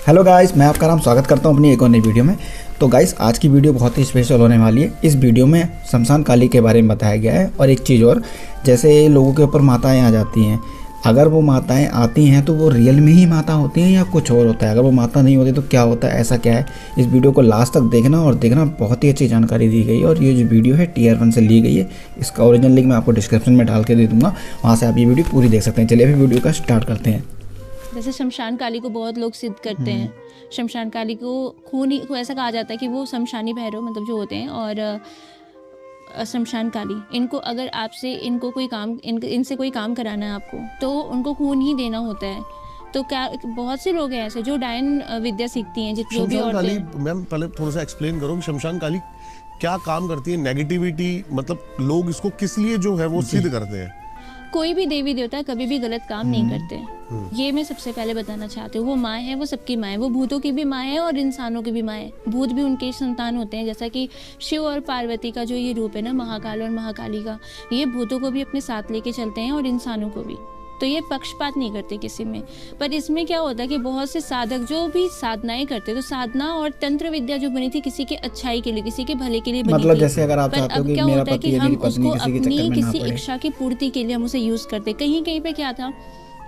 Hello guys, मैं आपका नाम स्वागत करता हूं अपनी एक और नई वीडियो में। तो गाइस, आज की वीडियो बहुत ही स्पेशल होने वाली है। इस वीडियो में शमशान काली के बारे में बताया गया है और एक चीज़ और, जैसे लोगों के ऊपर माताएं आ जाती हैं, अगर वो माताएं आती हैं तो वो रियल में ही माता होती हैं या कुछ और होता है, अगर वो माता नहीं होती तो क्या होता है, ऐसा क्या है। इस वीडियो को लास्ट तक देखना और देखना, बहुत ही अच्छी जानकारी दी गई है। और ये जो वीडियो है TR 1 से ली गई है। इसका ओरिजिनल लिंक मैं आपको डिस्क्रिप्शन में डाल के दे दूँगा, वहाँ से आप ये वीडियो पूरी देख सकते हैं। चलिए अभी वीडियो का स्टार्ट करते हैं। जैसे शमशान काली को बहुत लोग सिद्ध करते हैं। शमशान काली को खूनी को ऐसा कहा जाता है कि वो शमशानी भैरव मतलब जो होते हैं, और शमशान काली इनको अगर आपसे इनको कोई काम इनसे कोई काम कराना है आपको, तो उनको खून ही देना होता है। तो क्या बहुत से लोग हैं ऐसे जो डायन विद्या सीखती हैं, जो भी औरतें। मैम पहले थोड़ा सा एक्सप्लेन करो शमशान काली क्या काम करती है। नेगेटिविटी मतलब लोग इसको किस लिए जो है वो सिद्ध करते हैं। कोई भी देवी देवता कभी भी गलत काम नहीं करते। ये मैं सबसे पहले बताना चाहती हूँ। वो माँ है, वो सबकी माँ है, वो भूतों की भी माँ है और इंसानों की भी माँ है। भूत भी उनके संतान होते हैं, जैसा कि शिव और पार्वती का जो ये रूप है ना, महाकाल और महाकाली का, ये भूतों को भी अपने साथ लेके चलते हैं और इंसानों को भी। तो ये पक्षपात नहीं करते किसी में। पर इसमें क्या होता है कि बहुत से साधक जो भी साधनाएं करते, तो साधना और तंत्र विद्या जो बनी थी किसी के अच्छाई के लिए, किसी के भले के लिए बनी मतलब थी। जैसे अगर आप चाहते हो कि मेरा पति है, मेरी पत्नी किसी इच्छा की पूर्ति के लिए हम उसे यूज करते। कहीं कहीं पे क्या था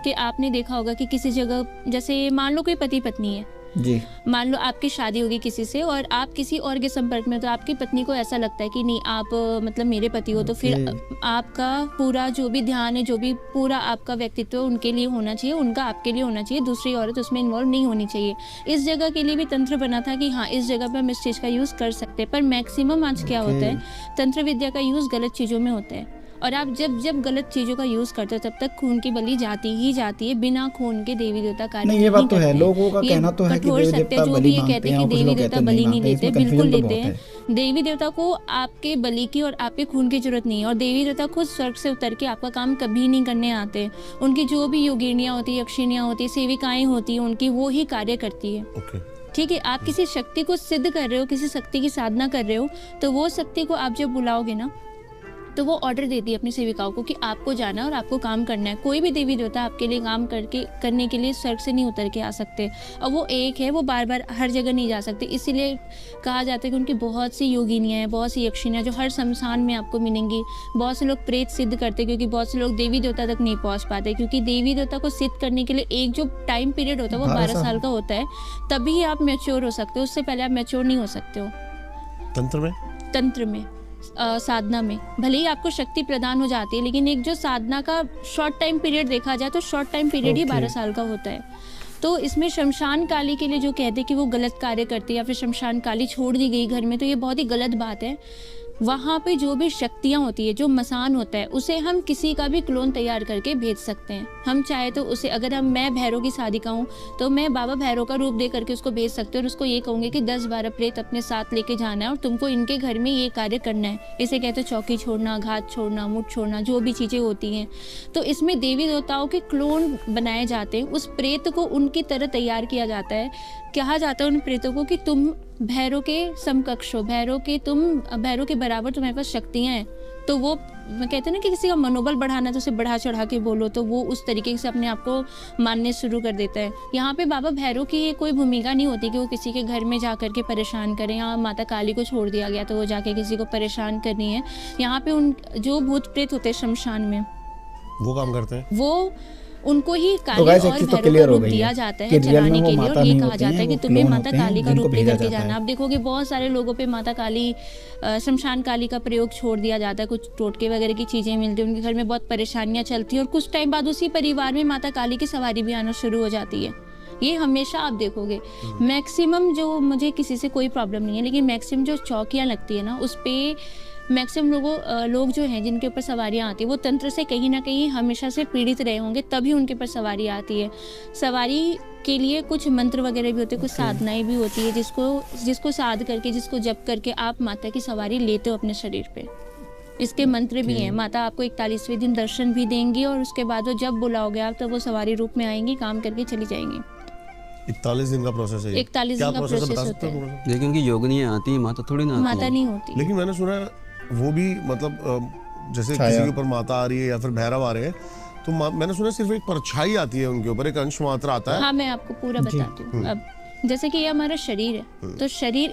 कि आपने देखा होगा कि किसी जगह, जैसे मान लो कोई पति पत्नी है जी, मान लो आपकी शादी होगी किसी से और आप किसी और के संपर्क में, तो आपकी पत्नी को ऐसा लगता है कि नहीं आप मतलब मेरे पति हो, तो फिर आपका पूरा जो भी ध्यान है, जो भी पूरा आपका व्यक्तित्व उनके लिए होना चाहिए, उनका आपके लिए होना चाहिए, दूसरी औरत उसमें इन्वॉल्व नहीं होनी चाहिए। इस जगह के लिए भी तंत्र बना था कि हाँ इस जगह पर हम इस चीज़ का यूज़ कर सकते हैं। पर मैक्सिमम आज क्या होता है, तंत्र विद्या का यूज़ गलत चीज़ों में होता है। और आप जब गलत चीज़ों का यूज़ करते हो तब तक खून की बलि जाती ही जाती है। बिना खून के देवी देवता कार्य नहीं, ये बात तो है। लोगों का कहना तो है कि देवी देवता बलि मांगते हैं, कि देवी देवता बलि नहीं देते, बिल्कुल देते हैं। है। देवी देवता को आपके बलि की और आपके खून की जरूरत नहीं है। और देवी देवता खुद स्वर्ग से उतर के आपका काम कभी नहीं करने आते। उनकी जो भी योगिनियाँ होती है, यक्षिणियाँ होती है, सेविकाएं होती हैं उनकी, वो ही कार्य करती है। ठीक है, आप किसी शक्ति को सिद्ध कर रहे हो, किसी शक्ति की साधना कर रहे हो, तो वो शक्ति को आप जब बुलाओगे ना, तो वो ऑर्डर देती है अपनी सेविकाओं को कि आपको जाना और आपको काम करना है। कोई भी देवी देवता आपके लिए काम करने के लिए स्वर्ग से नहीं उतर के आ सकते। और वो एक है, वो बार बार हर जगह नहीं जा सकते। इसीलिए कहा जाता है कि उनकी बहुत सी योगिनियाँ हैं, बहुत सी यक्षिणियाँ जो हर शमशान में आपको मिलेंगी। बहुत से लोग प्रेत सिद्ध करते, क्योंकि बहुत से लोग देवी देवता तक नहीं पहुँच पाते, क्योंकि देवी देवता को सिद्ध करने के लिए एक जो टाइम पीरियड होता है वो 12 साल का होता है। तभी आप मैच्योर हो सकते हो, उससे पहले आप मैच्योर नहीं हो सकते हो। तंत्र में साधना में भले ही आपको शक्ति प्रदान हो जाती है, लेकिन एक जो साधना का शॉर्ट टाइम पीरियड देखा जाए तो शॉर्ट टाइम पीरियड ही 12 साल का होता है। तो इसमें शमशान काली के लिए जो कहते हैं कि वो गलत कार्य करती है या फिर शमशान काली छोड़ दी गई घर में, तो ये बहुत ही गलत बात है। वहाँ पे जो भी शक्तियाँ होती है, जो मसान होता है, उसे हम किसी का भी क्लोन तैयार करके भेज सकते हैं। हम चाहे तो उसे, अगर मैं भैरव की साधिका हूँ तो मैं बाबा भैरव का रूप दे करके उसको भेज सकते हैं और उसको ये कहूँगी कि 10-12 प्रेत अपने साथ लेके जाना है और तुमको इनके घर में ये कार्य करना है। इसे कहते हैं चौकी छोड़ना, घात छोड़ना, मुठ छोड़ना, जो भी चीज़ें होती हैं। तो इसमें देवी देवताओं के क्लोन बनाए जाते हैं। उस प्रेत को उनकी तरह तैयार किया जाता है। कहा जाता है उन प्रेतों को कि तुम भैरव के समकक्ष हो, भैरव के बराबर तुम्हारे पास शक्तियाँ हैं। तो वो कहते हैं ना कि किसी का मनोबल बढ़ाना है तो उसे बढ़ा चढ़ा के बोलो, तो वो उस तरीके से अपने आप को मानने शुरू कर देता है। यहाँ पे बाबा भैरव की कोई भूमिका नहीं होती कि वो किसी के घर में जा करके परेशान करें, या माता काली को छोड़ दिया गया तो वो जाके किसी को परेशान करनी है। यहाँ पे उन जो भूत प्रेत होते हैं शमशान में, वो काम करते हैं, वो उनको ही काली और भैरव का रूप दिया जाता है चलाने के लिए। और ये कहा जाता है कि तुम्हें माता काली का रूप लेकर के जाना। आप देखोगे बहुत सारे लोगों पे माता काली, शमशान काली का प्रयोग छोड़ दिया जाता है। कुछ टोटके वगैरह की चीजें मिलती हैं, उनके घर में बहुत परेशानियां चलती हैं और कुछ टाइम बाद उसी परिवार में माता काली की सवारी भी आना शुरू हो जाती है। ये हमेशा आप देखोगे। मैक्सिमम जो, मुझे किसी से कोई प्रॉब्लम नहीं है, लेकिन मैक्सिमम जो चौकियाँ लगती है ना, उस पे मैक्सिमम लोग जो हैं जिनके ऊपर सवारियाँ आती है, वो तंत्र से कहीं ना कहीं हमेशा से पीड़ित रहे होंगे, तभी उनके ऊपर सवारी आती है। सवारी के लिए कुछ मंत्र वगैरह भी होते हैं, कुछ साधनाएं भी होती है, जिसको साध करके, जिसको जप करके आप माता की सवारी लेते हो अपने शरीर पे। इसके मंत्र भी हैं। माता आपको 41वें दिन दर्शन भी देंगी और उसके बाद वो जब बुलाओगे आप, तो वो सवारी रूप में आएंगी, काम करके चली जाएंगी। 41 दिन का प्रोसेस है। 41 दिन का प्रोसेस होता है। लेकिन उनकी योगिनियाँ आती है, माता थोड़ी ना आती है। माता नहीं होती। लेकिन मैंने सुना वो भी मतलब जैसे किसी के ऊपर माता आ रही है या फिर भैरव आ रहे हैं, तो मैंने सुना सिर्फ एक परछाई आती है उनके ऊपर, एक अंश मात्र आता है। हाँ, मैं आपको पूरा बताती हूँ। अब जैसे कि ये हमारा शरीर है, तो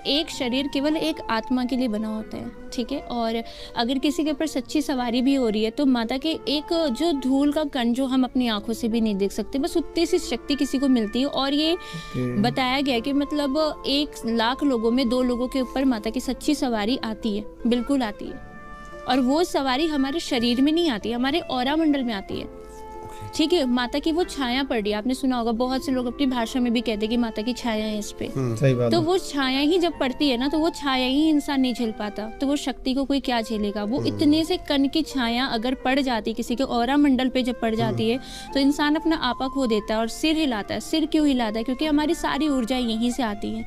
एक शरीर केवल एक आत्मा के लिए बना होता है, ठीक है। और अगर किसी के ऊपर सच्ची सवारी भी हो रही है तो माता के एक जो धूल का कण जो हम अपनी आंखों से भी नहीं देख सकते, बस उतनी सी शक्ति किसी को मिलती है। और ये बताया गया कि मतलब 1,00,000 लोगों में 2 लोगों के ऊपर माता की सच्ची सवारी आती है, बिल्कुल आती है। और वो सवारी हमारे शरीर में नहीं आती, हमारे ऑरा मंडल में आती है, ठीक है। माता की वो छाया पड़ रही है, आपने सुना होगा, बहुत से लोग अपनी भाषा में भी कहते हैं कि माता की छाया है इस पे। सही बात तो है। वो छाया ही जब पड़ती है ना, तो वो छाया ही इंसान नहीं झेल पाता, तो वो शक्ति को कोई क्या झेलेगा। वो इतने से कण की छाया अगर पड़ जाती किसी के ऑरा मंडल पे, जब पड़ जाती है तो इंसान अपना आपा खो देता है और सिर हिलाता है। सिर क्यों हिलाता है? क्योंकि हमारी सारी ऊर्जा यहीं से आती है,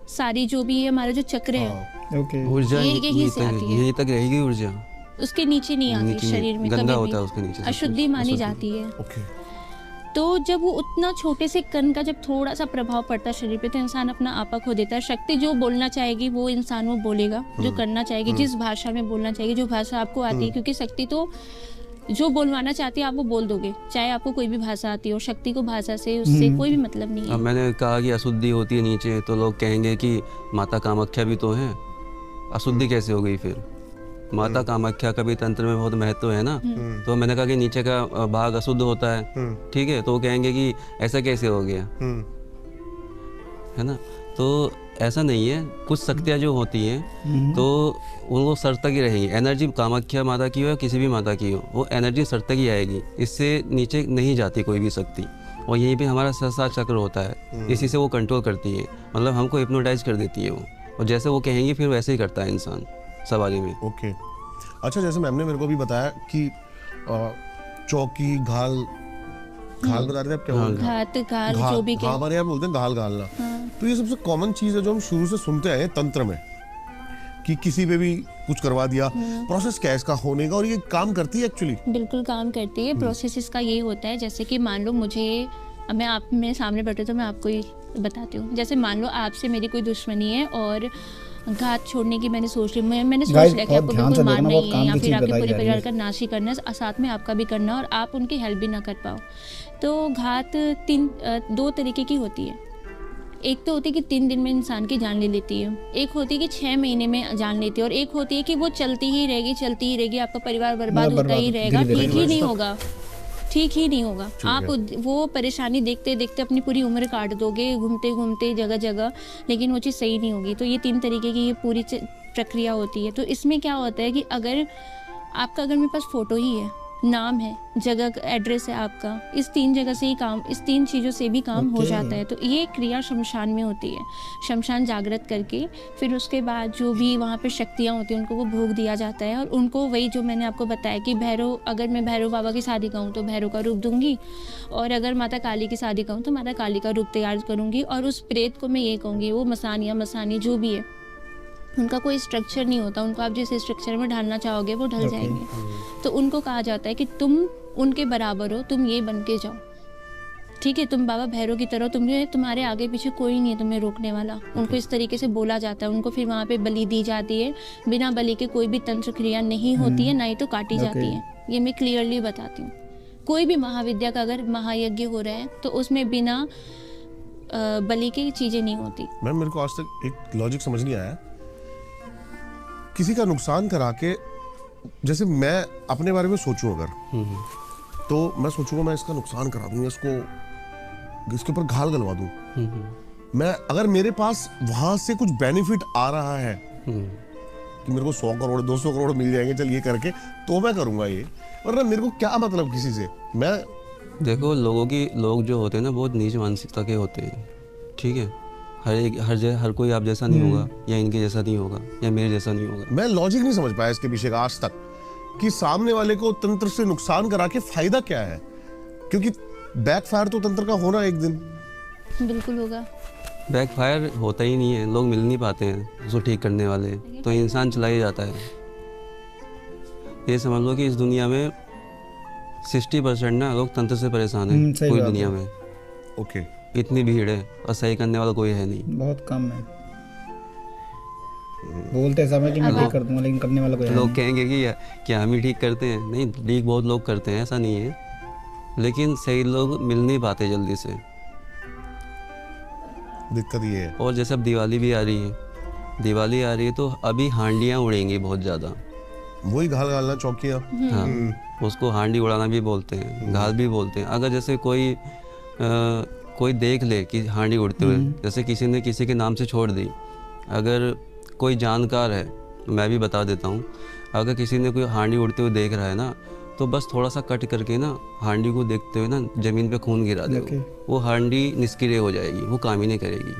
सारी जो भी है हमारा जो चक्र है ओके। ऊर्जा ये यहीं से आती है। यहीं तक रहेगी ऊर्जा, उसके नीचे नहीं आती नीचे नहीं, शरीर में, गंदा कभी होता है भी उसके नीचे सब कुछ, अशुद्धि मानी अशुद्धि। जाती है। ओके। तो जब वो उतना छोटे से कण का जब थोड़ा सा प्रभाव पड़ता है शरीर पे, तो इंसान अपना आपा खो देता है। शक्ति जो बोलना चाहेगी वो इंसान वो बोलेगा, जो करना चाहेगी, जिस भाषा में बोलना चाहेगी, जो भाषा आपको आती है। क्योंकि शक्ति तो जो बोलवाना चाहती है आप वो बोल दोगे, चाहे आपको कोई भी भाषा आती हो। शक्ति को भाषा से उससे कोई भी मतलब नहीं अब है। मैंने कहा कि अशुद्धि होती है नीचे, तो लोग कहेंगे कि माता कामाख्या भी तो है, अशुद्धि कैसे हो गई फिर? माता कामाख्या का भी तंत्र में बहुत महत्व है ना। तो मैंने कहा कि नीचे का भाग अशुद्ध होता है, ठीक है। तो वो कहेंगे कि ऐसा कैसे हो गया, है ना। तो ऐसा नहीं है, कुछ शक्तियाँ जो होती हैं तो वो सर तक ही रहेंगी। एनर्जी कामाख्या माता की हो या किसी भी माता की हो, वो एनर्जी सर तक ही आएगी, इससे नीचे नहीं जाती कोई भी शक्ति। और यहीं पे हमारा सहस्त्र चक्र होता है, इसी से वो कंट्रोल करती है, मतलब हमको हिप्नोटाइज कर देती है वो। और जैसे वो कहेंगी फिर वैसे ही करता है इंसान सवारी में। ओके। अच्छा, जैसे मैम ने मेरे को भी बताया कि चौकी घाल बता रहे थे आप, क्या बोल रहे थे? घात जो भी हाँ, हमारे यहाँ बोलते हैं घाल घालना। तो ये सबसे कॉमन चीज है जो हम शुरू से सुनते आए हैं तंत्र में, कि किसी पे भी कुछ करवा दिया। प्रोसेस क्या है इसका होने का, और ये काम करती है एक्चुअली? बिल्कुल काम करती है। प्रोसेस इसका ये होता है, जैसे कि मान लो मुझे, अब मैं आप मेरे सामने बैठे तो मैं आपको ही बताती हूँ। जैसे मान लो आपसे मेरी कोई दुश्मनी है और घात छोड़ने की मैंने सोच ली, मैंने सोच लिया कि आपको बिल्कुल मारना ही है या फिर आपके पूरे परिवार का नाश ही करना है, साथ में आपका भी करना, और आप उनकी हेल्प भी ना कर पाओ। तो घात 2 तरीके की होती है। एक तो होती है कि 3 दिन में इंसान की जान ले लेती है, एक होती है कि 6 महीने में जान लेती है, और एक होती है कि वो चलती ही रहेगी, आपका परिवार बर्बाद होता ही रहेगा, ठीक ही नहीं होगा, ठीक ही नहीं होगा। आप वो परेशानी देखते देखते अपनी पूरी उम्र काट दोगे, घूमते घूमते जगह जगह, लेकिन वो चीज़ सही नहीं होगी। तो ये 3 तरीके की ये पूरी प्रक्रिया होती है। तो इसमें क्या होता है कि अगर मेरे पास फ़ोटो ही है, नाम है, जगह एड्रेस है आपका, इस 3 जगह से ही काम, इस 3 चीज़ों से भी काम हो जाता है। तो ये क्रिया शमशान में होती है। शमशान जागृत करके फिर उसके बाद जो भी वहाँ पे शक्तियाँ होती हैं उनको वो भोग दिया जाता है, और उनको वही जो मैंने आपको बताया कि भैरव, अगर मैं भैरव बाबा की शादी कहूँ तो भैरव का रूप दूंगी, और अगर माता काली की शादी कहूँ तो माता काली का रूप तैयार करूँगी। और उस प्रेत को मैं ये कहूँगी, वो मसानी जो भी है, उनका कोई स्ट्रक्चर नहीं होता, उनको आप जिस स्ट्रक्चर में ढालना चाहोगे वो ढल जाएंगे। तो उनको कहा जाता है कि तुम उनके बराबर हो, तुम ये बन के जाओ, ठीक है, तुम बाबा भैरव की तरह, तुम्हारे आगे पीछे कोई नहीं है तुम्हें रोकने वाला। उनको इस तरीके से बोला जाता है। उनको फिर वहाँ पे बलि दी जाती है, बिना बलि के कोई भी तंत्र क्रिया नहीं होती है, ना ही तो काटी जाती है। ये मैं क्लियरली बताती हूँ। कोई भी महाविद्या का अगर महायज्ञ हो रहा है तो उसमें बिना बलि की चीजें नहीं होती। मैम, मेरे को आज तक एक लॉजिक समझ नहीं आया, किसी का नुकसान करा के, जैसे मैं अपने बारे में सोचूं अगर, तो मैं सोचूंगा मैं इसका नुकसान करा दूं, इसके ऊपर घाल गलवा दूं। मैं अगर मेरे पास वहां से कुछ बेनिफिट आ रहा है कि मेरे को 100 करोड़ 200 करोड़ मिल जाएंगे, चल ये करके, तो मैं करूंगा ये। वरना मेरे को क्या मतलब किसी से। मैं देखो, लोग जो होते हैं ना बहुत नीच मानसिकता के होते हैं, ठीक है। हर कोई आप जैसा नहीं होगा, या इनके जैसा नहीं होगा, या मेरे जैसा नहीं होगा। मैं लॉजिक नहीं समझ पाया इसके पीछे का आज तक, कि सामने वाले को तंत्र से नुकसान करा के फायदा क्या है, क्योंकि बैकफायर तो तंत्र का होना एक दिन बिल्कुल होगा। बैकफायर होता ही नहीं है, लोग मिल नहीं पाते हैं उसको ठीक करने वाले, तो इंसान चला ही जाता है। ये समझ लो कि इस दुनिया में 60% ना लोग तंत्र से परेशान हैं पूरी दुनिया में। ओके। इतनी भीड़ है और सही करने वाला कोई है नहीं, बहुत कम है। बोलते समय कि मैं ठीक कर दूंगा, लेकिन करने वाला कोई है नहीं। लोग कहेंगे कि क्या हम ही ठीक करते हैं? नहीं, ठीक बहुत लोग करते हैं, ऐसा नहीं है, लेकिन सही लोग मिल नहीं पाते जल्दी से। दिक्कत ये है। और जैसे अब दिवाली भी आ रही है, दिवाली आ रही है तो अभी हांडियाँ उड़ेंगी बहुत ज़्यादा। वही घाल घालना चौकियाँ। हाँ, उसको हांडी उड़ाना भी बोलते हैं, घाल भी बोलते हैं। अगर जैसे कोई देख ले कि हांडी उड़ते हुए, जैसे किसी ने किसी के नाम से छोड़ दी, अगर कोई जानकार है, मैं भी बता देता हूँ, अगर किसी ने कोई हांडी उड़ते हुए देख रहा है ना, तो बस थोड़ा सा कट करके ना हांडी को देखते हुए ना ज़मीन पे खून गिरा दे। वो हांडी निष्क्रिय हो जाएगी, वो काम ही नहीं करेगी।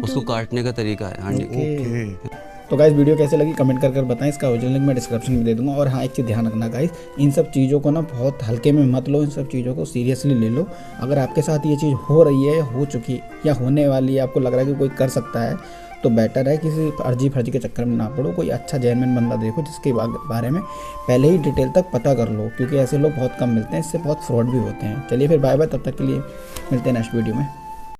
उसको काटने का तरीका है हांडी को। ओके। तो गाइस वीडियो कैसे लगी कमेंट कर बताएं। इसका ओरिजिनल लिंक मैं डिस्क्रिप्शन में दे दूंगा। और हाँ, एक चीज़ ध्यान रखना गाइस, इन सब चीज़ों को ना बहुत हल्के में मत लो, इन सब चीज़ों को सीरियसली ले लो। अगर आपके साथ ये चीज़ हो रही है, हो चुकी या होने वाली है, आपको लग रहा है कि कोई कर सकता है, तो बेटर है किसी अर्जी फर्जी के चक्कर में ना पड़ो। कोई अच्छा जेन्युइन बंदा देखो जिसके बारे में पहले ही डिटेल तक पता कर लो, क्योंकि ऐसे लोग बहुत कम मिलते हैं, इससे बहुत फ्रॉड भी होते हैं। चलिए फिर बाय बाय, तब तक के लिए मिलते हैं नेक्स्ट वीडियो में।